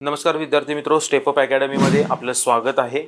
नमस्कार विद्यार्थी मित्रो, स्टेप अप अकॅडमीमध्ये आपलं स्वागत आहे।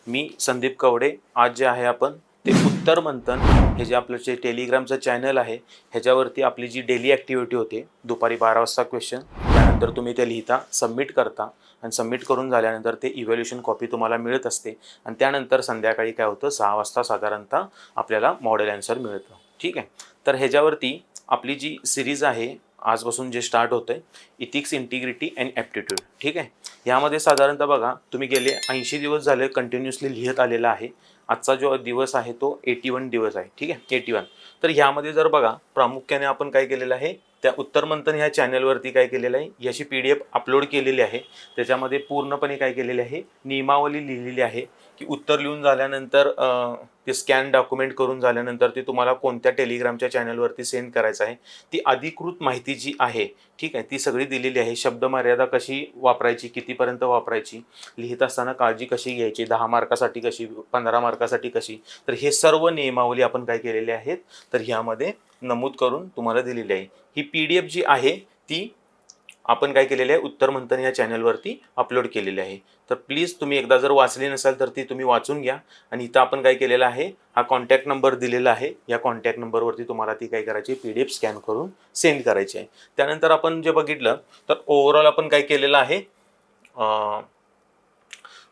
मी संदीप कवडे। आज जे आहे आपण ते उत्तर मंथन हे जे आपलं जे टेलिग्रामचं चॅनल आहे ह्याच्यावरती आपली जी डेली ॲक्टिव्हिटी होते दुपारी 12 वाजता क्वेश्चन, त्यानंतर तुम्ही ते लिहिता, सबमिट करता आणि सबमिट करून झाल्यानंतर ते इव्हॅल्युएशन कॉपी तुम्हाला मिळत असते आणि त्यानंतर संध्याकाळी काय होतं 6 वाजता साधारणतः आपल्याला मॉडेल आन्सर मिळतं। ठीक आहे, तर ह्याच्यावरती आपली जी सिरीज आहे आजपासून जे स्टार्ट होतं आहे इथिक्स, इंटिग्रिटी अँड ॲप्टिट्यूड। ठीक आहे, यामध्ये साधारणतः बघा तुम्ही गेले 80 दिवस झाले कंटिन्युअसली लिहित आलेला आहे। आजचा जो दिवस आहे तो 81 दिवस आहे। ठीक आहे, 81। तर ह्यामध्ये जर बघा प्रामुख्याने आपण काय केलेलं आहे, त्या उत्तर मंथन ह्या चॅनलवरती काय केलेलं आहे, याची PDF अपलोड केलेली आहे। त्याच्यामध्ये पूर्णपणे काय केलेले आहे, नियमावली लिहिलेली आहे की उत्तर लिहून झाल्यानंतर ते स्कॅन डॉक्युमेंट करून झाल्यानंतर ते तुम्हाला कोणत्या टेलिग्रामच्या चॅनलवरती सेंड करायचं आहे, ती अधिकृत माहिती जी आहे ठीक आहे ती सगळी दिलेली आहे। शब्द मर्यादा कशी वापरायची, कितीपर्यंत वापरायची, लिहित असताना काळजी कशी घ्यायची, 10 मार्कासाठी कशी, 15 मार्कासाठी कशी, तर हे सर्व नियमावली आपण काय केलेले आहेत तर ह्यामध्ये नमूद करून तुम्हाला दिलेली आहे। ही PDF जी आहे ती आपण काय केलेले आहे उत्तर मंथन या चॅनलवरती अपलोड केलेली आहे। तर प्लीज तुम्ही एकदा जर वाचली नसाल तर ती तुम्ही वाचून घ्या। आणि इथं आपण काय केलेलं आहे, हा कॉन्टॅक्ट नंबर दिलेला आहे, या कॉन्टॅक्ट नंबरवरती तुम्हाला ती काय करायची PDF स्कॅन करून सेंड करायची आहे। त्यानंतर आपण जे बघितलं तर ओव्हरऑल आपण काय केलेलं आहे,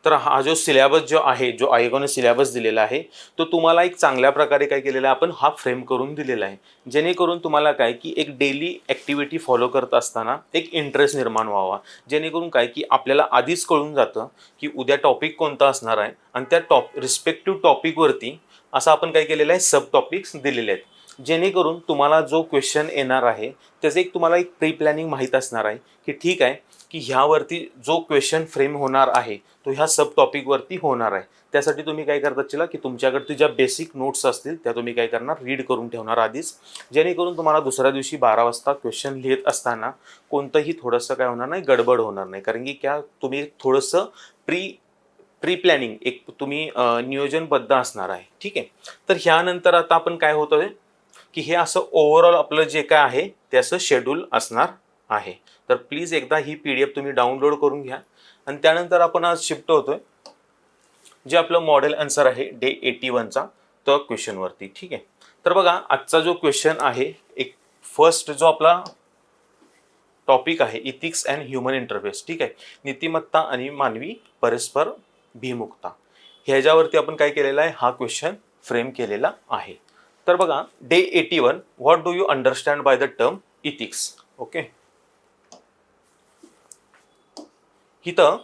तर हा जो सिलेबस जो आहे, जो आयोगाने सिलेबस दिलेला आहे तो तुम्हाला एक चांगल्या प्रकारे काय केलेला आहे, आपण हा फ्रेम करून दिलेला आहे, जेणेकरून तुम्हाला काय की एक डेली ॲक्टिव्हिटी फॉलो करत असताना एक इंटरेस्ट निर्माण व्हावा। जेणेकरून काय की आपल्याला आधीच कळून जातं की उद्या टॉपिक कोणता असणार आहे आणि त्या रिस्पेक्टिव्ह टॉपिकवरती असं आपण काय केलेलं आहे सब टॉपिक्स दिलेले आहेत, जेणेकरून तुम्हाला जो क्वेश्चन येणार आहे त्याचं एक तुम्हाला एक प्री प्लॅनिंग माहीत असणार आहे की ठीक आहे की ह्यावरती जो क्वेश्चन फ्रेम होणार आहे तो ह्या सब टॉपिकवरती होणार आहे। त्यासाठी तुम्ही काय करतात चला की तुमच्याकडे ज्या बेसिक नोट्स असतील त्या तुम्ही काय करणार, रीड करून ठेवणार आधीच, जेणेकरून तुम्हाला दुसऱ्या दिवशी 12 वाजता क्वेश्चन लिहित असताना कोणतंही थोडंसं काय होणार नाही, गडबड होणार नाही। कारण की क्या तुम्ही थोडंसं प्री प्लॅनिंग एक तुम्ही नियोजनबद्ध असणार आहे। ठीक आहे, तर ह्यानंतर आता आपण काय होतं की हे असं ओव्हरऑल आपलं जे काय आहे ते असं शेड्यूल असणार आहे। तर प्लीज एकदा ही PDF तुम्ही डाउनलोड करून घ्या। आणि त्यानंतर आपण आज शिफ्ट होतोय जे आपलं मॉडेल आन्सर आहे डे 81चा तो क्वेश्चनवरती। ठीक आहे, तर बघा आजचा जो क्वेश्चन आहे, एक फर्स्ट जो आपला टॉपिक आहे इथिक्स अँड ह्युमन इंटरफेस। ठीक आहे, नीतिमत्ता आणि मानवी परस्पर भिमुखता, ह्याच्यावरती आपण काय केलेलं आहे, हा क्वेश्चन फ्रेम केलेला आहे। तर बघा day 81, what do you understand by the term ethics. Okay, इथं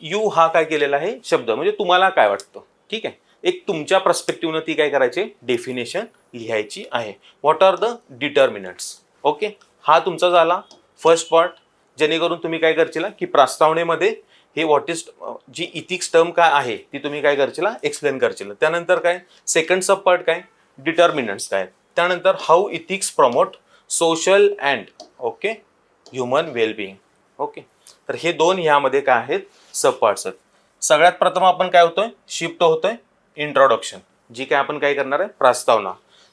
यू हा काय केलेला आहे शब्द, म्हणजे तुम्हाला काय वाटतं। ठीक आहे, एक तुमच्या पर्स्पेक्टिव्हनं ती काय करायची, डेफिनेशन लिहायची आहे। What are the determinants. Okay, हा तुमचा झाला फर्स्ट पार्ट, जेणेकरून तुम्ही काय करशील की प्रस्तावनेमध्ये हे व्हॉट इज जी इथिक्स टर्म काय आहे ती तुम्ही काय करशील, एक्सप्लेन करशील। त्यानंतर काय सेकंड सब पार्ट काय, डिटर्मिनंट्स काय, त्यानंतर how ethics promote social and okay human wellbeing. Okay, तर हे दोन ह्यामध्ये काय आहेत सब पार्ट्स आहेत। सगळ्यात प्रथम आपण काय होतोय, शिफ्ट होतोय इंट्रोडक्शन, जी काय आपण काय करणार आहे प्रस्तावना।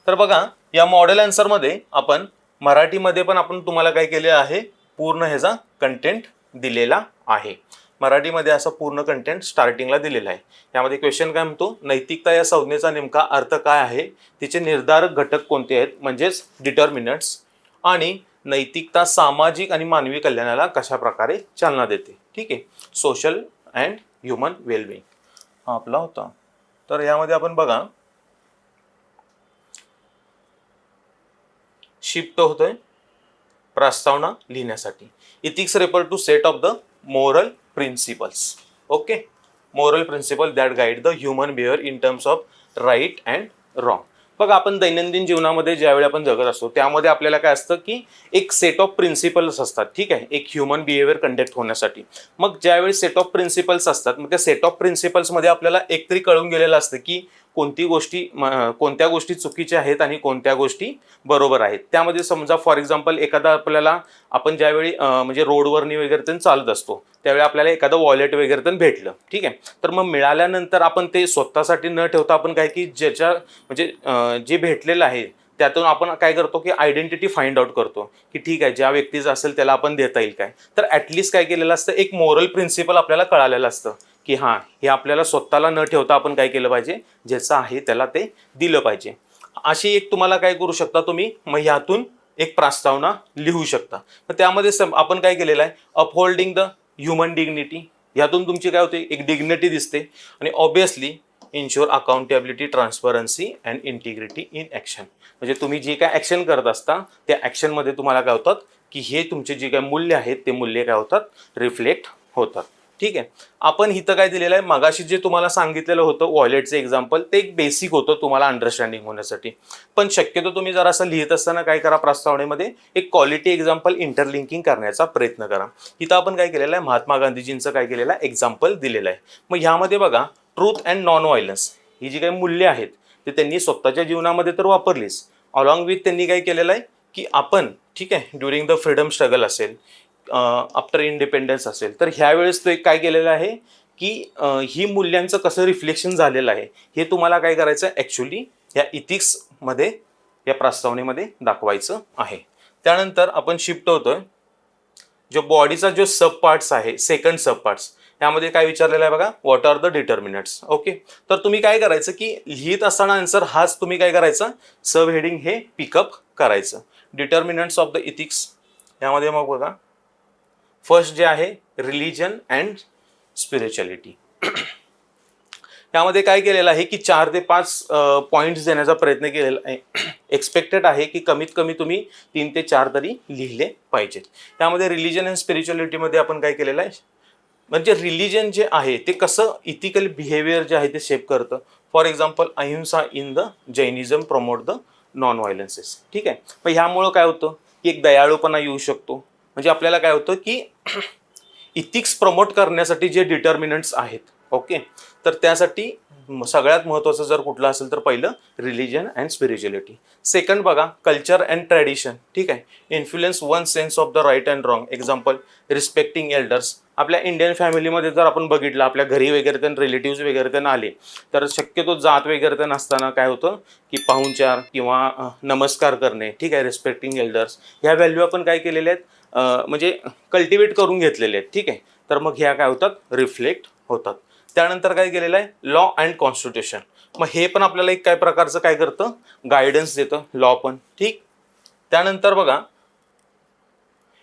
तर बघा या मॉडेल आन्सरमध्ये आपण मराठीमध्ये पण आपण तुम्हाला काय केले आहे, पूर्ण ह्याचा कंटेंट दिलेला आहे। मराठीमध्ये असा पूर्ण कंटेंट स्टार्टिंगला दिलेला आहे। यामध्ये क्वेश्चन काय म्हणतो, नैतिकता या संज्ञेचा नेमका अर्थ काय आहे, तिचे निर्धारक घटक कोणते आहेत म्हणजेच डिटर्मिनंट्स, आणि नैतिकता सामाजिक आणि मानवी कल्याणाला कशा प्रकारे चालना देते। ठीक आहे, सोशल अँड ह्युमन वेलबिंग हा आपला होता। तर यामध्ये आपण बघा शिफ्ट होतोय प्रस्तावना लिहिण्यासाठी। Ethics refer to set of the moral principles. Okay, moral principle that guide the human behaviour in terms of right and wrong. बघा आपण दैनंदिन जीवनामध्ये ज्यावेळी आपण जगत असतो त्यामध्ये आपल्याला काय असतं की एक सेट ऑफ प्रिन्सिपल्स असतात। ठीक आहे, एक ह्युमन बिहेवियर कंडक्ट होण्यासाठी। मग ज्यावेळी सेट ऑफ प्रिन्सिपल्स असतात, मग त्या सेट ऑफ प्रिन्सिपल्समध्ये आपल्याला एकतरी कळून गेलेलं असतं की कोणत्या गोष्टी चुकीच्या आहेत आणि कोणत्या गोष्टी बरोबर आहेत। त्यामध्ये समजा फॉर एक्झाम्पल एखादा आपल्याला आपण ज्यावेळी म्हणजे रोडवरनी वगैरे पण चालत असतो त्यावेळी आपल्याला एखादं वॉलेट वगैरे पण भेटलं। ठीक आहे, तर मग मिळाल्यानंतर आपण ते स्वतःसाठी न ठेवता आपण काय की ज्याच्या म्हणजे जे भेटलेलं आहे त्यातून आपण काय करतो की आयडेंटिटी फाइंड आउट करतो की ठीक आहे ज्या व्यक्तीचं असेल त्याला आपण देता येईल काय. तर ॲटलिस्ट काय केलेलं असतं, एक मोरल प्रिन्सिपल आपल्याला कळालेलं असतं की हां हे आपल्याला स्वतःला न ठेवता आपण काय केलं पाहिजे, ज्याचं आहे त्याला ते दिलं पाहिजे. अशी एक तुम्हाला काय करू शकता तुम्ही, मग ह्यातून एक प्रस्तावना लिहू शकता. तर त्यामध्ये आपण काय केलेलं आहे, अपहोल्डिंग द ह्युमन डिग्निटी, यातून तुमची काय होते, एक डिग्निटी दिसते. आणि obviously ensure accountability, transparency and integrity in action. म्हणजे तुम्ही जे काय ॲक्शन करत असता त्या ॲक्शनमध्ये तुम्हाला काय होतात की हे तुमचे जे काय मूल्य आहेत ते मूल्य काय होतात, रिफ्लेक्ट होतात. ठीक आहे. आपण इथं काय दिलेलं आहे, मागाशी जे तुम्हाला सांगितलेलं होतं वॉलेटचं एक्झाम्पल, ते एक बेसिक होतं तुम्हाला अंडरस्टँडिंग होण्यासाठी. पण शक्यतो तुम्ही जर असं लिहित असताना काय करा, प्रस्तावनेमध्ये एक क्वालिटी एक्झाम्पल इंटरलिंकिंग करण्याचा प्रयत्न करा. इथं आपण काय केलेलं आहे, महात्मा गांधीजींचं काय केलेलं आहे एक्झाम्पल दिलेलं आहे. मग ह्यामध्ये बघा, ट्रूथ अँड नॉन व्हायलन्स ही जी काही मूल्य आहेत ते त्यांनी स्वतःच्या जीवनामध्ये तर वापरलीच, अलॉंग विथ त्यांनी काय केलेलं आहे की आपण ठीक आहे ड्युरिंग द फ्रीडम स्ट्रगल असेल, आफ्टर इंडिपेंडन्स असेल, तर ह्यावेळेस तो एक काय केलेलं आहे की ही मूल्यांचं कसं रिफ्लेक्शन झालेलं आहे हे तुम्हाला काय करायचं आहे, ॲक्च्युली या इथिक्समध्ये या प्रस्तावनेमध्ये दाखवायचं आहे. त्यानंतर आपण शिफ्ट होतोय, जो बॉडीचा जो सब पार्ट्स आहे, सेकंड सब पार्ट्स, यामध्ये काय विचारलेलं आहे बघा, what are the determinants. Okay, तर तुम्ही काय करायचं की लिहित असताना आन्सर हाच तुम्ही काय करायचं, सब हेडिंग हे पिकअप करायचं. डिटर्मिनंट्स ऑफ द इथिक्स, यामध्ये मग बघा फर्स्ट जे आहे रिलिजन अँड स्पिरिच्युअलिटी. यामध्ये काय केलेलं आहे की 4 ते 5 पॉईंट्स देण्याचा प्रयत्न केलेला आहे. एक्सपेक्टेड आहे की कमीत कमी तुम्ही 3 ते 4 तरी लिहिले पाहिजेत. त्यामध्ये रिलिजन अँड स्पिरिच्युअलिटीमध्ये आपण काय केलेलं आहे, म्हणजे रिलिजन जे आहे ते कसं इथिकल बिहेवियर जे आहे ते शेप करतं. For example ahimsa in the Jainism promote the non violences. ठीक आहे. मग ह्यामुळं काय होतं की एक दयाळूपणा येऊ शकतो. म्हणजे आपल्याला काय होतं की इथिक्स प्रमोट करण्यासाठी जे डिटर्मिनंट्स आहेत, ओके, तर त्यासाठी सगळ्यात महत्त्वाचं जर कुठलं असेल तर पहिलं रिलिजन अँड स्पिरिच्युअलिटी. सेकंड बघा कल्चर अँड ट्रॅडिशन. ठीक आहे. Influence one sense of the right and wrong. Example respecting elders. आपल्या इंडियन फॅमिलीमध्ये जर आपण बघितलं, आपल्या घरी वगैरे तर रिलेटिव्स वगैरे तर आले तर शक्यतो जात वगैरे तर नसताना काय होतं की पाहुणचार किंवा नमस्कार करणे, ठीक आहे, रिस्पेक्टिंग एल्डर्स, ह्या व्हॅल्यू आपण काय केलेल्या आहेत, म्हणजे कल्टिवेट करून घेतलेले आहेत. ठीक आहे. तर मग ह्या काय होतात, रिफ्लेक्ट होतात. त्यानंतर काय केलेलं आहे, लॉ अँड कॉन्स्टिट्यूशन. मग हे पण आपल्याला एक काय प्रकारचं काय करतं, गायडन्स देतं, लॉ पण. ठीक. त्यानंतर बघा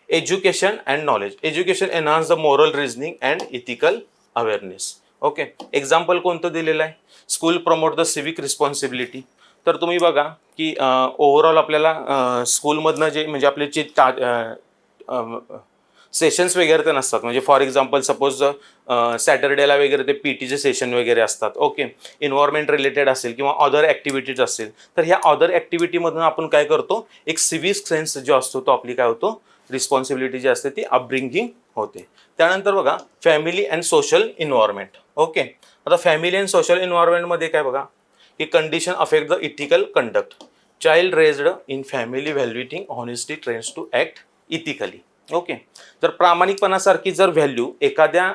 education and knowledge. Education enhance the moral reasoning and ethical awareness. Okay. Example कोणतं दिलेलं आहे, school promote the civic responsibility. तर तुम्ही बघा की ओव्हरऑल आपल्याला स्कूलमधनं जे म्हणजे आपले जे सेशन्स वगैरे ते नसतात, म्हणजे फॉर एक्झाम्पल सपोज सॅटर्डेला वगैरे ते पीटीचे सेशन वगैरे असतात. ओके. इन्व्हायरमेंट रिलेटेड असेल किंवा अदर ॲक्टिव्हिटीज असेल, तर ह्या अदर ॲक्टिव्हिटीमधून आपण काय करतो, एक सिव्हिक सेन्स जो असतो तो आपली काय होतो, रिस्पॉन्सिबिलिटी जी असते ती अपब्रिंगिंग होते. त्यानंतर बघा family and social environment. Okay. आता फॅमिली अँड सोशल इन्व्हायरमेंटमध्ये काय बघा की condition affect the ethical conduct. Child raised in family valuating honesty trains to act ethically. Okay. तर प्रामाणिकपणासारखी जर व्हॅल्यू एखाद्या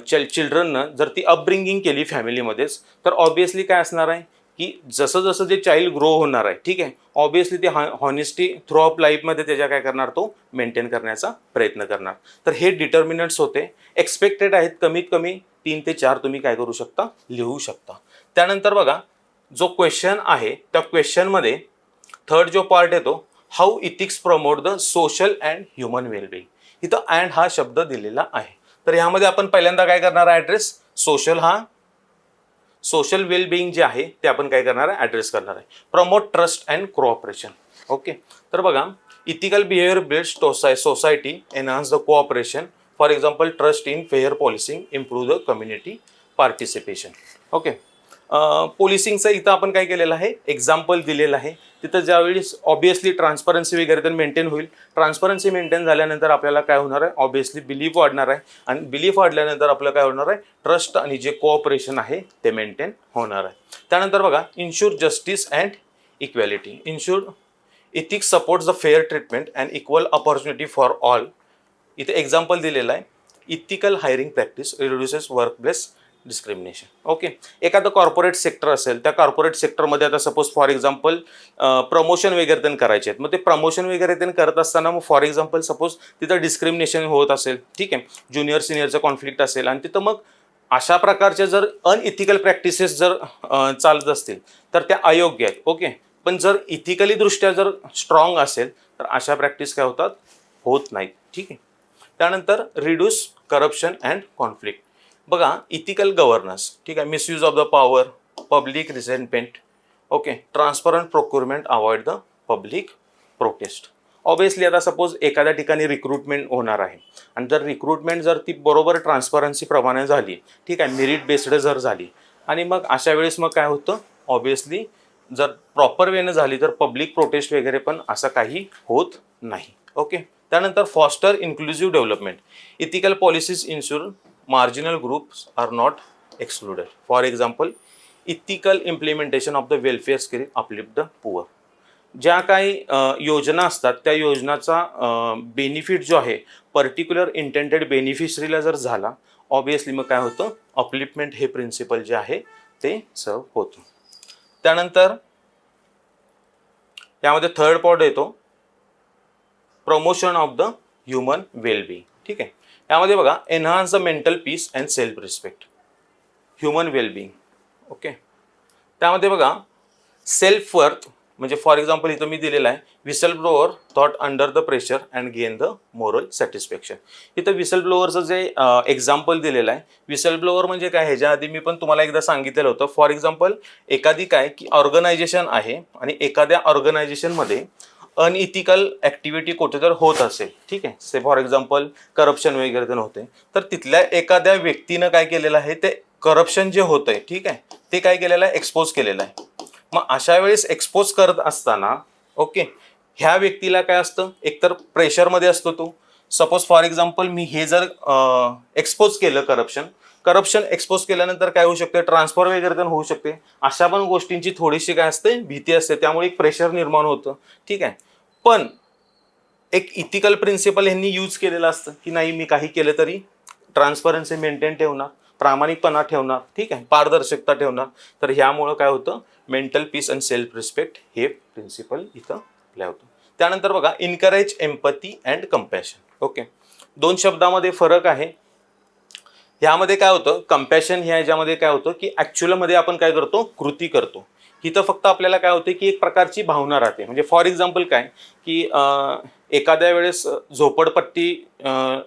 चिल्ड्रननं जर ती अपब्रिंगिंग केली फॅमिलीमध्येच, तर ऑब्विसली काय असणार आहे की जसं जसं ते चाइल्ड ग्रो होणार आहे, ठीक आहे, ऑब्विसली ते हॉनेस्टी थ्रू ऑफ लाईफमध्ये त्याच्या काय करणार, तो मेंटेन करण्याचा प्रयत्न करणार. तर हे डिटर्मिनंट्स होते, एक्सपेक्टेड आहेत, कमीत कमी 3 ते 4 तुम्ही काय करू शकता, लिहू शकता. त्यानंतर बघा जो क्वेश्चन आहे त्या क्वेश्चनमध्ये थर्ड जो पार्ट येतो, how ethics promote the social and human wellbeing. इथं अँड हा शब्द दिलेला आहे. तर ह्यामध्ये आपण पहिल्यांदा काय करणार आहे, ॲड्रेस सोशल, हा सोशल वेलबिंग जे आहे ते आपण काय करणार आहे, ॲड्रेस करणार आहे. Promote trust and cooperation. Okay. तर बघा ethical behaviour builds society, enhance the cooperation. For example trust in fair policing, improve the community participation. Okay. पोलिसिंगचं इथं आपण काय केलेलं आहे, एक्झाम्पल दिलेलं आहे. तिथं ज्यावेळेस ऑब्वियसली ट्रान्सपरन्सी वगैरे तर मेंटेन होईल. ट्रान्सपरन्सी मेंटेन झाल्यानंतर आपल्याला काय होणार आहे, ऑब्वियसली बिलीफ वाढणार आहे. आणि बिलीफ वाढल्यानंतर आपलं काय होणार आहे, ट्रस्ट आणि जे कोऑपरेशन आहे ते मेंटेन होणार आहे. त्यानंतर बघा ensure justice and equality. Ensure ethics supports the fair treatment and equal opportunity for all. इथे एक्झाम्पल दिलेलं आहे, ethical hiring practice reduces workplace discrimination. Okay. एखादं कॉर्पोरेट सेक्टर असेल, त्या कॉर्पोरेट सेक्टरमध्ये आता सपोज फॉर एक्झाम्पल प्रमोशन वगैरे त्यांनी करायचे आहेत, मग ते प्रमोशन वगैरे त्यांनी करत असताना मग फॉर एक्झाम्पल सपोज तिथं डिस्क्रिमिनेशन होत असेल, ठीक आहे, ज्युनियर सिनियरचं कॉन्फ्लिक्ट असेल आणि तिथं मग अशा प्रकारच्या जर अनइथिकल प्रॅक्टिसेस जर चालत असतील तर त्या अयोग्य आहेत. ओके. पण जर इथिकली दृष्ट्या जर स्ट्रॉंग असेल तर अशा प्रॅक्टिस काय होतात, होत नाहीत. ठीक आहे. त्यानंतर रिड्यूस करप्शन अँड कॉन्फ्लिक्ट. बघा, इथिकल गव्हर्नन्स, ठीक आहे, misuse of the power, public resentment, okay, transparent procurement, avoid the public prostate. Obviously आता सपोज एखाद्या ठिकाणी रिक्रुटमेंट होणार आहे आणि जर रिक्रुटमेंट जर ती बरोबर ट्रान्सपरन्सी प्रमाणे झाली, ठीक आहे, मेरिट बेस्ड जर झाली आणि मग अशा वेळेस मग काय होतं, ऑब्विसली जर प्रॉपर वेनं झाली तर पब्लिक प्रोटेस्ट वगैरे पण असं काही होत नाही. ओके. त्यानंतर foster inclusive development. Ethical policies ensure marginal groups are not excluded. For example ethical implementation of the welfare scheme uplift the poor. ज्या काही योजना असतात त्या योजनाचा बेनिफिट जो आहे पर्टिक्युलर इंटेंडेड बेनिफिशरीला जर झाला, ऑब्विसली मग काय होतं, अपलिफ्टमेंट हे प्रिन्सिपल जे आहे ते सर्व होतं. त्यानंतर यामध्ये थर्ड पॉइंट येतो promotion of the human wellbeing. ठीक आहे. यामध्ये बघा, enhance the mental peace and self respect, human wellbeing. Okay. त्यामध्ये बघा, सेल्फ वर्थ म्हणजे फॉर एक्झाम्पल इथं मी दिलेलं आहे, whistle blower thought under the pressure and gain the moral satisfaction. इथं विसल ब्लोअरचं जे एक्झाम्पल दिलेलं आहे, विसल ब्लोअर म्हणजे काय, ह्याच्या आधी मी पण तुम्हाला एकदा सांगितलेलं होतं. फॉर एक्झाम्पल एखादी काय की ऑर्गनायझेशन आहे आणि एखाद्या ऑर्गनायझेशनमध्ये अनइथिकल ॲक्टिव्हिटी कुठे जर होत असेल, ठीक आहे, से फॉर एक्झाम्पल करप्शन वगैरे जर होते, तर तिथल्या एखाद्या व्यक्तीनं काय केलेलं आहे, ते करप्शन जे होतं आहे, ठीक आहे, ते काय केलेलं आहे, एक्सपोज केलेलं आहे. मग अशा वेळेस एक्सपोज करत असताना, ओके, ह्या व्यक्तीला काय असतं, एकतर प्रेशरमध्ये असतो तो. सपोज फॉर एक्झाम्पल मी हे जर एक्सपोज केलं करप्शन एक्सपोज केल्यानंतर काय होऊ शकते, ट्रान्सफर वगैरे पण होऊ शकते. अशा पण गोष्टींची थोडीशी काय असते, भीती असते, त्यामुळे एक प्रेशर निर्माण होतं. ठीक आहे. पण एक इथिकल प्रिन्सिपल यांनी यूज केलेलं असतं की नाही, मी काही केलं तरी ट्रान्सपरन्सी मेंटेन ठेवणार, प्रामाणिकपणा ठेवणार, ठीक आहे, पारदर्शकता ठेवणार. तर ह्यामुळं काय होतं, mental peace and self respect हे प्रिन्सिपल इथं अप्लाय होतं. त्यानंतर बघा, encourage empathy and compassion. Okay. दोन शब्दामध्ये फरक आहे. ह्यामध्ये काय होतं, कंपॅशन ह्याच्यामध्ये काय होतं की ॲक्च्युअलमध्ये आपण काय करतो, कृती करतो. इथं फक्त आपल्याला काय होते की एक प्रकारची भावना राहते. म्हणजे फॉर एक्झाम्पल काय की एखाद्या वेळेस झोपडपट्टी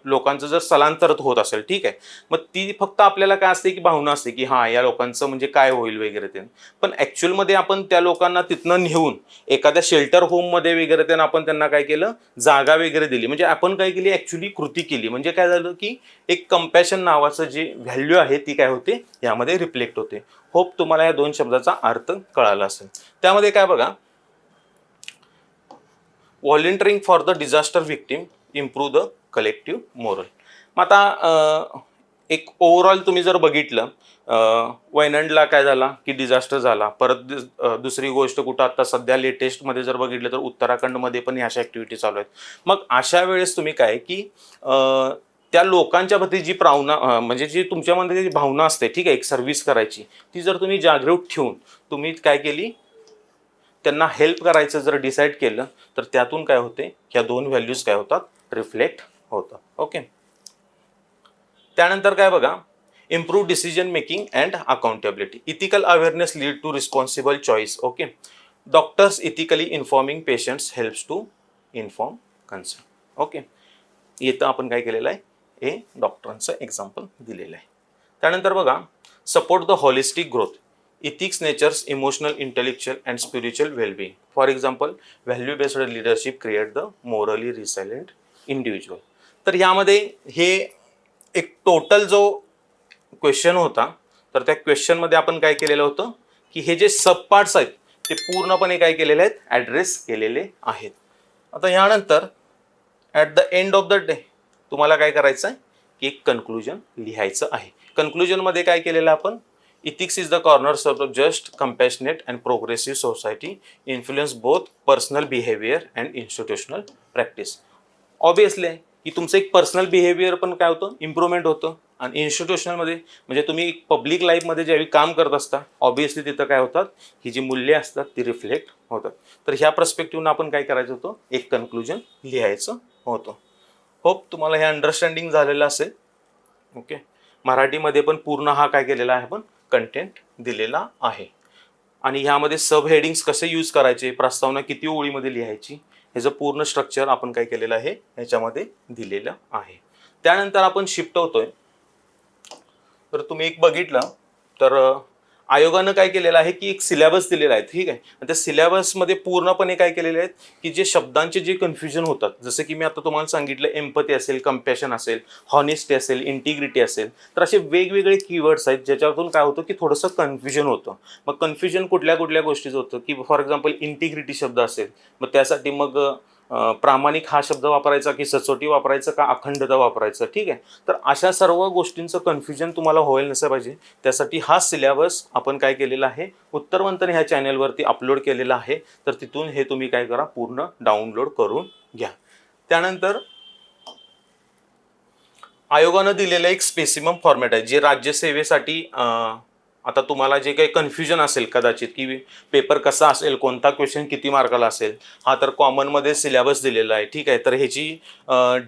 लोकांचं जर स्थलांतर होत असेल, ठीक आहे, मग ती फक्त आपल्याला काय असते की भावना असते की हां, या लोकांचं म्हणजे काय होईल वगैरे ते. पण ॲक्च्युअलमध्ये आपण त्या लोकांना तिथनं नेऊन एखाद्या शेल्टर होममध्ये वगैरे त्यांना आपण त्यांना काय केलं, जागा वगैरे दिली. म्हणजे आपण काय केली, ॲक्च्युली कृती केली. म्हणजे काय झालं की एक कंपॅशन नावाचं जे व्हॅल्यू आहे ती काय होते, यामध्ये रिफ्लेक्ट होते. होप तुम्हाला या दोन शब्दाचा अर्थ कळाला असेल. त्यामध्ये काय बघा, volunteering for the disaster victim improve the collective moral. मग आता एक ओव्हरऑल तुम्ही जर बघितलं, वैनंडला काय झाला की डिझास्टर झाला. परत दुसरी गोष्ट कुठं आता सध्या लेटेस्टमध्ये जर बघितलं तर उत्तराखंडमध्ये पण ह्या अशा ॲक्टिव्हिटी चालू आहेत. मग अशा वेळेस तुम्ही काय की त्या लोकांच्या प्रती जी म्हणजे जी तुमच्यामध्ये जी भावना असते, ठीक आहे, एक सर्व्हिस करायची, ती जर तुम्ही जागृत ठेवून तुम्ही काय केली, त्यांना हेल्प करायचं जर डिसाईड केलं, तर त्यातून काय होते, ह्या दोन व्हॅल्यूज काय होतात, रिफ्लेक्ट होतात. ओके. त्यानंतर काय बघा, improve decision making and accountability. Ethical awareness lead to responsible choice. Okay. Doctors ethically informing patients helps to inform concern. Okay. इथं आपण काय केलेलं आहे, हे डॉक्टरांचं एक्झाम्पल दिलेलं आहे. त्यानंतर बघा, support the holistic growth. Ethics natures emotional, intellectual and spiritual wellbeing. For example value based leadership create the morally resilient individual. तर यामध्ये हे एक टोटल जो क्वेश्चन होता, तर त्या क्वेश्चनमध्ये आपण काय केलेलं होतं की हे जे सब पार्ट्स आहेत ते पूर्णपणे काय केलेले आहेत, ॲड्रेस केलेले आहेत. आता यानंतर at the end of the day तुम्हाला काय करायचं आहे की एक कन्क्लुजन लिहायचं आहे. कन्क्लुजनमध्ये काय केलेलं आपण, ethics is the corners of the just, compassionate and progressive society, influence both personal behaviour and institutional practice. Obviously की तुमचं एक पर्सनल बिहेवियर पण काय होतं, इम्प्रूव्हमेंट होतं. आणि इन्स्टिट्यूशनलमध्ये म्हणजे तुम्ही पब्लिक लाईफमध्ये ज्यावेळी काम करत असता ऑब्व्हियसली तिथं काय होतात, ही जी मूल्ये असतात ती रिफ्लेक्ट होतात. तर ह्या पर्स्पेक्टिव्हनं आपण काय करायचं होतं, एक कन्क्लुजन लिहायचं होतं. होप तुम्हाला हे अंडरस्टँडिंग झालेलं असेल. ओके, मराठीमध्ये पण पूर्ण हा काय केलेला आहे, पण कंटेंट दिलेला आहे. आणि ह्यामध्ये सब हेडिंग्स कसे यूज करायचे, प्रस्तावना किती ओळीमध्ये लिहायची, ह्याचं पूर्ण स्ट्रक्चर आपण काय केलेलं आहे ह्याच्यामध्ये दिलेलं आहे. त्यानंतर आपण शिफ्ट होतोय. तर तुम्ही एक बघितलं तर आयोगानं काय केलेलं आहे की एक सिलेबस दिलेला आहे. ठीक आहे, त्या सिलेबसमध्ये पूर्णपणे काय केलेले आहेत की जे शब्दांचे जे कन्फ्युजन होतात, जसं की मी आता तुम्हाला सांगितलं एम्पथी असेल, कम्पॅशन असेल, हॉनेस्टी असेल, इंटिग्रिटी असेल, तर असे वेगवेगळे कीवर्ड्स आहेत ज्याच्यातून काय होतं की थोडंसं कन्फ्युजन होतं. मग कन्फ्युजन कुठल्या कुठल्या गोष्टीचं होतं की फॉर एक्झाम्पल इंटिग्रिटी शब्द असेल, मग त्यासाठी मग प्रामाणिक हा शब्द वापरायचा की सचोटी वापरायचं का अखंडता वापरायचं. ठीक आहे, तर अशा सर्व गोष्टींचं कन्फ्युजन तुम्हाला व्हायला नसलं पाहिजे, त्यासाठी हा सिलेबस आपण काय केलेला आहे उत्तर मंथन ह्या चॅनलवरती अपलोड केलेला आहे. तर तिथून हे तुम्ही काय करा, पूर्ण डाउनलोड करून घ्या. त्यानंतर आयोगानं दिलेलं एक स्पेसिमम फॉर्मॅट आहे जे राज्यसेवेसाठी आता तुम्हाला जे काही कन्फ्युजन असेल कदाचित की पेपर कसा असेल, कोणता क्वेश्चन किती मार्काला असेल, हा तर कॉमनमध्ये सिलेबस दिलेला आहे. ठीक आहे, तर ह्याची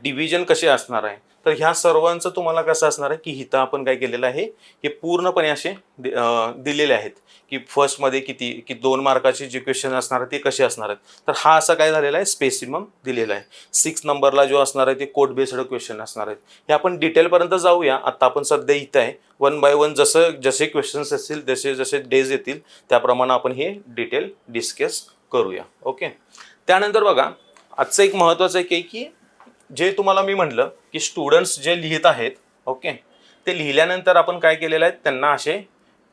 डिव्हिजन कशी असणार आहे, तर ह्या सर्वांचं तुम्हाला कसं असणार आहे की इथं आपण काय केलेलं आहे, हे पूर्णपणे असे दिलेले आहेत की फर्स्टमध्ये किती की 2 मार्काचे जे क्वेश्चन असणार आहे ते कसे असणार आहेत. तर हा असा काय झालेला आहे स्पेसिमम दिलेला आहे. 6 नंबरला जो असणार आहे ते कोड बेस्ड क्वेश्चन असणार आहेत. हे आपण डिटेलपर्यंत जाऊया. आता आपण सध्या इथं आहे, 1 बाय 1 जसे क्वेश्चन्स असतील जसे जसे डेज येतील त्याप्रमाणे आपण हे डिटेल डिस्कस करूया. ओके, त्यानंतर बघा आजचं एक महत्त्वाचं आहे की जे तुम्हाला मी म्हटलं की स्टुडंट्स जे लिहित आहेत, ओके, ते लिहिल्यानंतर आपण काय केलेलं आहे, त्यांना असे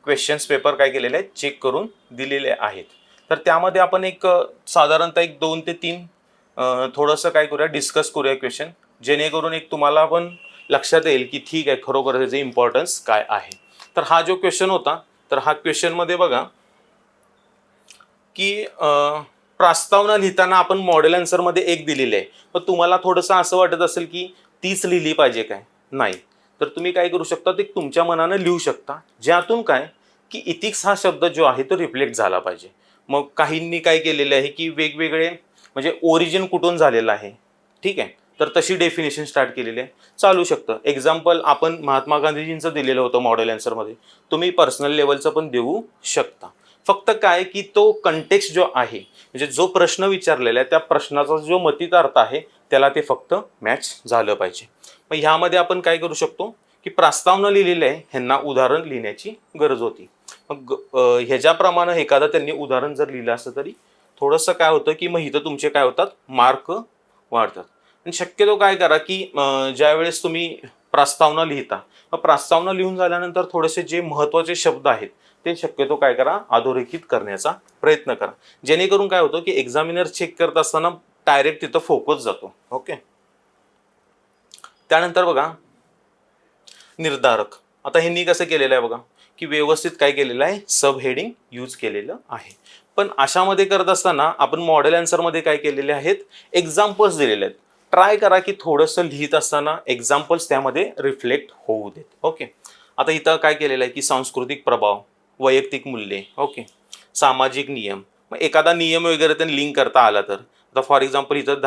क्वेश्चन्स पेपर काय केलेले आहेत चेक करून दिलेले आहेत. तर त्यामध्ये आपण एक साधारणतः एक 2 ते 3 थोडंसं काय करूया, डिस्कस करूया क्वेश्चन, जेणेकरून एक तुम्हाला पण लक्षात येईल की ठीक आहे खरोखर त्याचे इम्पॉर्टन्स काय आहे. तर हा जो क्वेश्चन होता, तर हा क्वेश्चनमध्ये बघा की प्रस्तावना लिहिताना आपण मॉडेल आन्सरमध्ये 1 दिलेले आहे, पण तुम्हाला थोडंसं असं वाटत असेल की 30 लिहिली पाहिजे काय, नाही, तर तुम्ही काय करू शकता, ते तुमच्या मनानं लिहू शकता, ज्यातून काय की इथिक्स हा शब्द जो आहे तो रिफ्लेक्ट झाला पाहिजे. मग काहींनी काय केलेलं आहे की वेगवेगळे म्हणजे ओरिजिन कुठून झालेलं आहे, ठीक आहे, तर तशी डेफिनेशन स्टार्ट केलेली आहे, चालू शकतं. एक्झाम्पल आपण महात्मा गांधीजींचं दिलेलं होतं मॉडेल आन्सरमध्ये, तुम्ही पर्सनल लेवलचं पण देऊ शकता. फक्त काय की तो कंटेक्स्ट जो आहे म्हणजे जो प्रश्न विचारलेला आहे त्या प्रश्नाचा जो मतित अर्थ आहे त्याला ते फक्त मॅच झालं पाहिजे. मग ह्यामध्ये आपण काय करू शकतो की प्रस्तावना लिहिलेलं आहे, ह्यांना उदाहरण लिहिण्याची गरज होती. मग ह्याच्याप्रमाणे एखादं त्यांनी उदाहरण जर लिहिलं असतं तरी थोडंसं काय होतं की मग इथं तुमचे काय होतात, मार्क वाढतात. आणि शक्यतो काय करा की ज्यावेळेस तुम्ही प्रस्तावना लिहिता, मग प्रस्तावना लिहून झाल्यानंतर थोडेसे जे महत्त्वाचे शब्द आहेत ते शक्यतो काय करा, अधोरेखित करण्याचा प्रयत्न करा, जेणेकरून काय होतं की एक्झामिनर चेक करत असताना डायरेक्ट तिथं फोकस जातो. ओके, त्यानंतर बघा निर्धारक. आता ह्यांनी कसं केलेलं आहे बघा की व्यवस्थित काय केलेलं आहे, सब हेडिंग यूज केलेलं आहे. पण अशामध्ये करत असताना आपण मॉडेल आन्सरमध्ये काय केलेले आहेत, एक्झाम्पल्स दिलेले आहेत. ट्राय करा की थोडंसं लिहित असताना एक्झाम्पल्स त्यामध्ये रिफ्लेक्ट होऊ देत. ओके, आता इथं काय केलेलं आहे की सांस्कृतिक प्रभाव, वैयक्तिक मूल्ये, ओके, सामाजिक नियम. मग एखादा नियम वगैरे त्यांनी लिंक करता आला तर, आता फॉर एक्झाम्पल इथं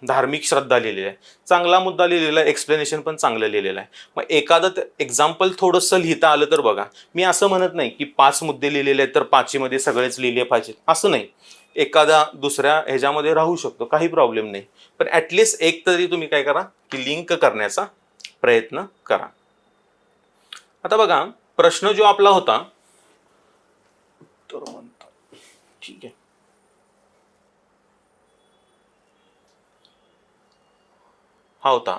धार्मिक श्रद्धा लिहिलेली आहे, चांगला मुद्दा लिहिलेला आहे, एक्सप्लेनेशन पण चांगलं लिहिलेलं आहे. मग एखादं एक्झाम्पल थोडंसं लिहिता आलं तर बघा, मी असं म्हणत नाही की 5 मुद्दे लिहिलेले आहेत तर 5मध्ये सगळेच लिहिले पाहिजेत, असं नाही. एखादा दुसऱ्या ह्याच्यामध्ये राहू शकतो, काही प्रॉब्लेम नाही, पण ॲटलिस्ट एक तरी तुम्ही काय करा की लिंक करण्याचा प्रयत्न करा. आता बघा प्रश्न जो आपला होता, ठीक आहे, हा होता,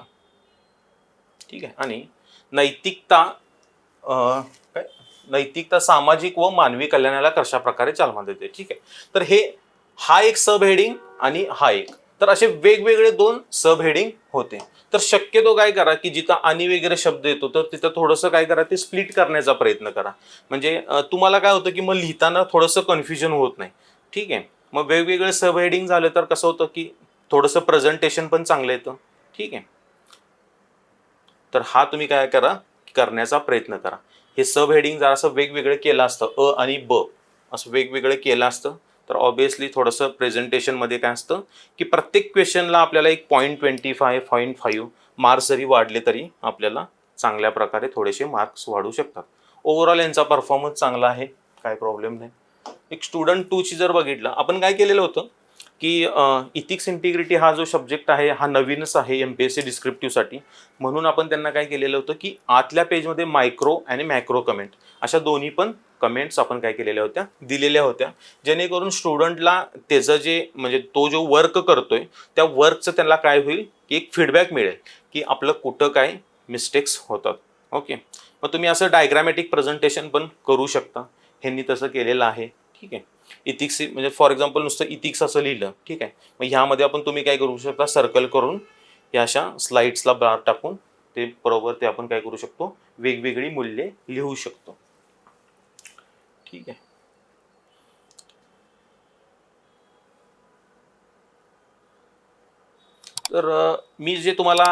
ठीक आहे, आणि नैतिकता काय, नैतिकता सामाजिक व मानवी कल्याणाला कशा प्रकारे चालना देते. ठीक आहे, तर हा एक सब हेडिंग आणि हा एक, तर असे वेगवेगळे 2 सब हेडिंग होते. तर शक्यतो काय करा की जिथं आणि वगैरे शब्द येतो तर तिथं थोडंसं काय करा, ते स्प्लिट करण्याचा प्रयत्न करा, म्हणजे तुम्हाला काय होतं की मग लिहिताना थोडंसं कन्फ्युजन होत नाही. ठीक आहे, मग वेगवेगळे सब हेडिंग झालं तर कसं होतं की थोडंसं प्रेझेंटेशन पण चांगलं येतं. ठीक आहे, तर हा तुम्ही काय करा, करण्याचा प्रयत्न करा. हे सब हेडिंग जरासं वेगवेगळं केलं असतं, अ आणि ब असं वेगवेगळं केलं असतं, तर ऑब्विसली थोडंसं प्रेझेंटेशनमध्ये काय असतं की प्रत्येक क्वेश्चनला आपल्याला एक 0.25 0.5 मार्क्स जरी वाढले तरी आपल्याला चांगल्या प्रकारे थोडेसे मार्क्स वाढू शकतात. ओव्हरऑल यांचा परफॉर्मन्स चांगला आहे, काय प्रॉब्लेम नाही. एक स्टुडंट 2ची जर बघितलं, आपण काय केलेलं होतं की इथिक्स इंटिग्रिटी हा जो सब्जेक्ट आहे हा नवीनच आहे MPSC डिस्क्रिप्टिव्हसाठी, म्हणून आपण त्यांना काय केलेलं होतं की आतल्या पेजमध्ये मायक्रो आणि मॅक्रो कमेंट अशा दोन्ही पण कमेंट्स आपण काय केलेल्या होत्या, दिलेल्या होत्या, जेणेकरून स्टुडंटला त्याचं जे म्हणजे तो जो वर्क करतोय त्या वर्कचं त्यांना काय होईल की एक फीडबॅक मिळेल की आपलं कुठं काय मिस्टेक्स होतात. ओके, मग तुम्ही असं डायग्रामॅटिक प्रेझेंटेशन पण करू शकता, ह्यांनी तसं केलेलं आहे. ठीक आहे, इथिक्स म्हणजे फॉर एक्झाम्पल नुसतं इथिक्स असं लिहिलं, ठीक आहे, मग ह्यामध्ये आपण तुम्ही काय करू शकता, सर्कल करून या अशा स्लाइड्सला बार टाकून ते बरोबर ते आपण काय करू शकतो, वेगवेगळी मूल्ये लिहू शकतो. ठीक आहे, तर मी जे तुम्हाला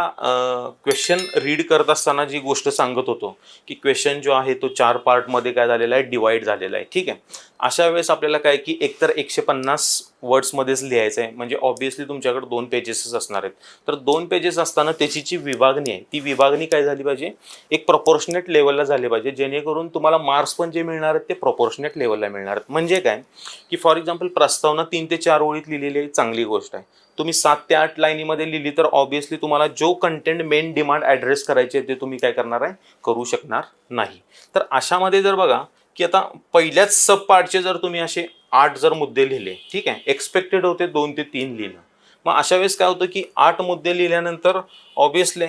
क्वेश्चन रीड करत असताना जी गोष्ट सांगत होतो की क्वेश्चन जो आहे तो 4 पार्टमध्ये काय झालेला आहे, डिवाइड झालेला आहे. ठीक आहे, अशा वेळेस आपल्याला काय की एकतर 150 वर्ड्समध्येच लिहायचं आहे, म्हणजे ऑब्व्हियसली तुमच्याकडे 2 पेजेसच असणार आहेत. तर 2 पेजेस असताना त्याची जी विभागणी आहे ती विभागणी काय झाली पाहिजे, एक प्रपोर्शनेट लेवलला झाली पाहिजे, जेणेकरून तुम्हाला मार्क्स पण जे मिळणार आहेत ते प्रपोर्शनेट लेवलला मिळणार आहेत. म्हणजे काय की फॉर एक्झाम्पल प्रस्तावना 3 ते 4 ओळीत लिहिलेली आहे, चांगली गोष्ट आहे. तुम्ही 7 ते 8 लाईनीमध्ये लिहिली तर ऑब्व्हियसली तुम्हाला जो कंटेंट मेन डिमांड ॲड्रेस करायचे ते तुम्ही काय करणार आहे, करू शकणार नाही. तर अशामध्ये जर बघा की आता पहिल्याच सब पार्टचे जर तुम्ही असे 8 जर मुद्दे लिहिले, ठीक आहे, एक्सपेक्टेड होते 2 ते 3 लिहिलं, मग अशा वेळेस काय होतं की 8 मुद्दे लिहिल्यानंतर ऑब्व्हियसली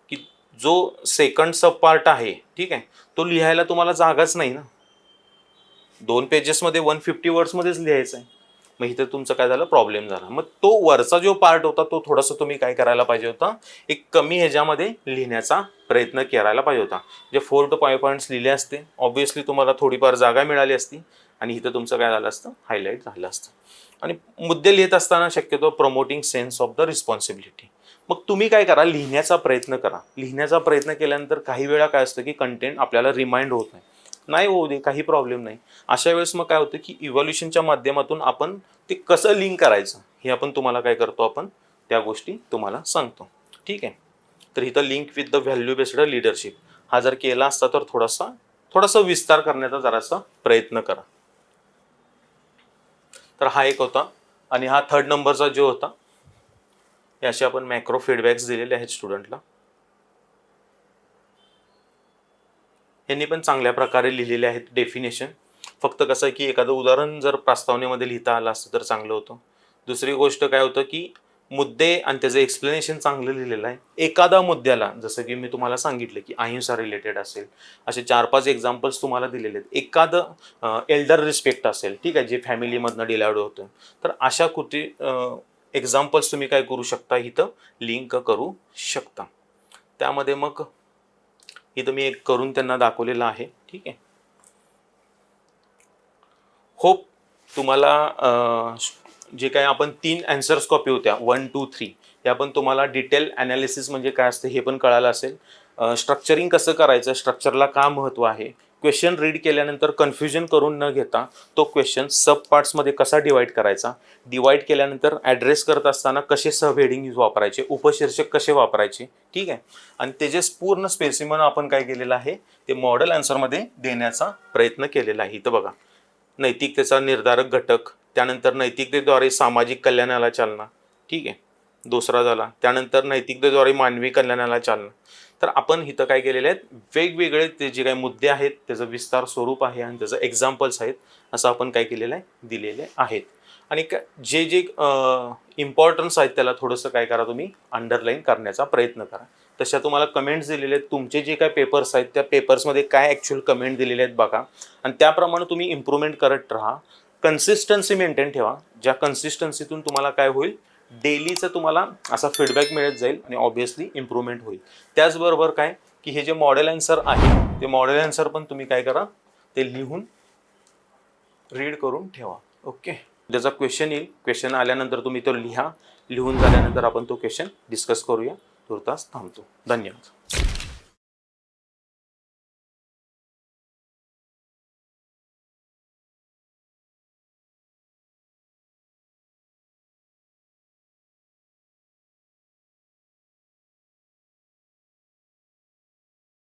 की जो सेकंड सब पार्ट आहे, ठीक आहे, तो लिहायला तुम्हाला जागाच नाही ना. 2 पेजेसमध्ये 150 वर्ड्समध्येच लिहायचं आहे, मग इथं तुमचं काय झालं, प्रॉब्लेम झाला. मग तो वरचा जो पार्ट होता तो थोडासा तुम्ही काय करायला पाहिजे होता, एक कमी ह्याच्यामध्ये लिहिण्याचा प्रयत्न करायला पाहिजे होता. जे 4 to 5 पॉईंट्स लिहिले असते ऑब्व्हियसली तुम्हाला थोडीफार जागा मिळाली असती आणि इथं तुमचं काय झालं असतं, हायलाईट झालं असतं. आणि मुद्दे लिहित असताना शक्यतो promoting sense of the responsibility. मग तुम्ही काय करा, लिहिण्याचा प्रयत्न करा. लिहिण्याचा प्रयत्न केल्यानंतर काही वेळा काय असतं की कंटेंट आपल्याला रिमाइंड होत नाही होऊ दे, काही प्रॉब्लेम नाही. अशा वेळेस मग काय होतं की इव्हॉल्युशनच्या माध्यमातून आपण ते कसं लिंक करायचं हे आपण तुम्हाला काय करतो, आपण त्या गोष्टी तुम्हाला सांगतो. ठीक आहे, तर इथं link with the value based leadership हा जर केला असता तर थोडासा विस्तार करण्याचा जरासा प्रयत्न करा. तर हा एक होता. आणि हा 3rd नंबरचा जो होता, हे असे आपण मॅक्रो फीडबॅक्स दिलेले आहेत स्टुडंटला. यांनी पण चांगल्या प्रकारे लिहिलेले आहेत डेफिनेशन. फक्त कसं आहे की एखादं उदाहरण जर प्रस्तावनेमध्ये लिहिता आलं असतं तर चांगलं होतं. दुसरी गोष्ट काय होतं की मुद्दे आणि त्याचं एक्सप्लेनेशन चांगलं लिहिलेलं आहे. एखादा मुद्द्याला जसं की मी तुम्हाला सांगितलं की अहिंसा रिलेटेड असेल, असे 4-5 एक्झाम्पल्स तुम्हाला दिलेले आहेत. एखादं एल्डर रिस्पेक्ट असेल, ठीक आहे, जे फॅमिलीमधनं डिलाइड होतं, तर अशा कृती एक्झाम्पल्स तुम्ही काय करू शकता, इथं लिंक करू शकता. त्यामध्ये मग इथं मी एक करून त्यांना दाखवलेलं आहे. ठीक आहे, होप तुम्हाला जे काय आपण 3 अँसर्स कॉपी होत्या 1, 2, 3 या पण तुम्हाला डिटेल ॲनालिसिस म्हणजे काय असते हे पण कळालं असेल. स्ट्रक्चरिंग कसं करायचं, स्ट्रक्चरला का महत्त्व आहे, क्वेश्चन रीड केल्यानंतर कन्फ्युजन करून न घेता तो क्वेश्चन सब पार्ट्समध्ये कसा डिवाईड करायचा, डिवाईड केल्यानंतर ॲड्रेस करत असताना कसे सब हेडिंग वापरायचे, उपशीर्षक कसे वापरायचे. ठीक आहे, आणि त्याचे पूर्ण स्पेसिमन आपण काय केलेलं आहे ते मॉडेल आन्सरमध्ये देण्याचा प्रयत्न केलेला आहे. इथं बघा, नैतिकतेचा निर्धारक घटक, त्यानंतर नैतिकतेद्वारे सामाजिक कल्याणाला चालना. ठीक आहे, दुसरा झाला. त्यानंतर नैतिकतेद्वारे मानवी कल्याणाला चालना. तर आपण इथं काय केलेले आहेत, वेगवेगळे ते जे काही मुद्दे आहेत त्याचं विस्तार स्वरूप आहे आणि त्याचं एक्झाम्पल्स आहेत असं आपण काय केलेलं आहे, दिलेले आहेत. आणि जे जे इम्पॉर्टन्स आहेत त्याला थोडंसं काय करा, तुम्ही अंडरलाईन करण्याचा प्रयत्न करा. तशा तुम्हाला कमेंट्स दिलेले आहेत, तुमचे जे काय पेपर्स आहेत त्या पेपर्समध्ये काय ॲक्च्युअल कमेंट दिलेले आहेत बघा आणि त्याप्रमाणे तुम्ही इम्प्रूव्हमेंट करत राहा. कन्सिस्टन्सी मेंटेन ठेवा, ज्या कन्सिस्टन्सीतून तुम्हाला काय होईल, डेलीचं तुम्हाला असा फीडबॅक मिळत जाईल आणि ऑब्व्हियसली इम्प्रूव्हमेंट होईल. त्याचबरोबर काय की हे जे मॉडेल आन्सर आहे ते मॉडेल आन्सर पण तुम्ही काय करा, ते लिहून रीड करून ठेवा. ओके, त्याचा क्वेश्चन येईल, क्वेश्चन आल्यानंतर तुम्ही तो लिहा. लिहून झाल्यानंतर आपण तो क्वेश्चन डिस्कस करूया. तुर्तास थांबतो. धन्यवाद.